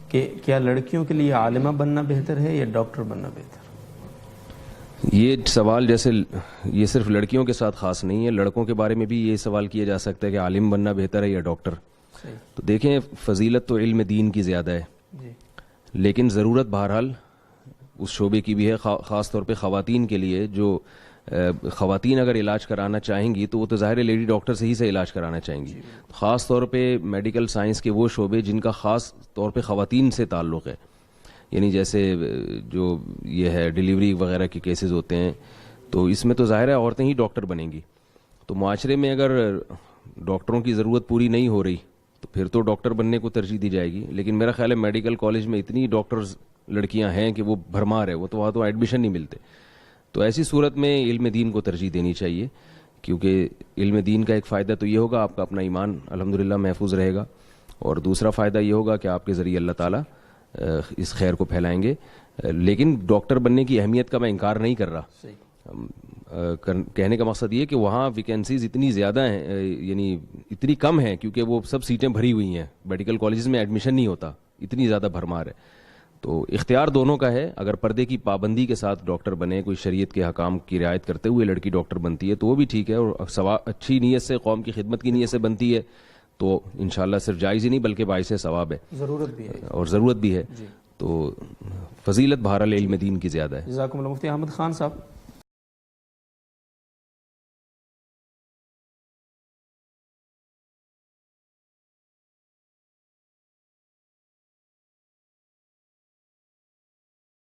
کہ کیا لڑکیوں کے لیے عالمہ بننا بہتر ہے یا ڈاکٹر بننا بہتر؟ یہ سوال جیسے یہ صرف لڑکیوں کے ساتھ خاص نہیں ہے، لڑکوں کے بارے میں بھی یہ سوال کیا جا سکتا ہے کہ عالم بننا بہتر ہے یا ڈاکٹر. تو دیکھیں فضیلت تو علم دین کی زیادہ ہے، لیکن ضرورت بہرحال اس شعبے کی بھی ہے، خاص طور پہ خواتین کے لیے. جو خواتین اگر علاج کرانا چاہیں گی تو وہ تو ظاہر ہے لیڈی ڈاکٹر سے ہی سے علاج کرانا چاہیں گی. خاص طور پہ میڈیکل سائنس کے وہ شعبے جن کا خاص طور پہ خواتین سے تعلق ہے، یعنی جیسے جو یہ ہے ڈیلیوری وغیرہ کے کیسز ہوتے ہیں، تو اس میں تو ظاہر ہے عورتیں ہی ڈاکٹر بنیں گی. تو معاشرے میں اگر ڈاکٹروں کی ضرورت پوری نہیں ہو رہی تو پھر تو ڈاکٹر بننے کو ترجیح دی جائے گی. لیکن میرا خیال ہے میڈیکل کالج میں اتنی ڈاکٹرز لڑکیاں ہیں کہ وہ بھرمار ہے، وہ تو وہاں تو ایڈمیشن نہیں ملتے. تو ایسی صورت میں علم دین کو ترجیح دینی چاہیے، کیونکہ علم دین کا ایک فائدہ تو یہ ہوگا آپ کا اپنا ایمان الحمدللہ محفوظ رہے گا، اور دوسرا فائدہ یہ ہوگا کہ آپ کے ذریعے اللہ تعالیٰ اس خیر کو پھیلائیں گے. لیکن ڈاکٹر بننے کی اہمیت کا میں انکار نہیں کر رہا. کہنے کا مقصد یہ کہ وہاں ویکینسیز اتنی زیادہ ہیں، یعنی اتنی کم ہیں کیونکہ وہ سب سیٹیں بھری ہوئی ہیں، میڈیکل کالجز میں ایڈمیشن نہیں ہوتا، اتنی زیادہ بھرمار ہے. تو اختیار دونوں کا ہے. اگر پردے کی پابندی کے ساتھ ڈاکٹر بنے، کوئی شریعت کے حکام کی رعایت کرتے ہوئے لڑکی ڈاکٹر بنتی ہے تو وہ بھی ٹھیک ہے، اور اچھی نیت سے، قوم کی خدمت کی نیت سے بنتی ہے تو انشاءاللہ صرف جائز ہی نہیں بلکہ باعث ثواب ہے، ضرورت بھی ہے اور ضرورت بھی ہے. تو فضیلت بہرحال علم دین کی زیادہ ہے. جزاکم اللہ. مفتی احمد خان صاحب،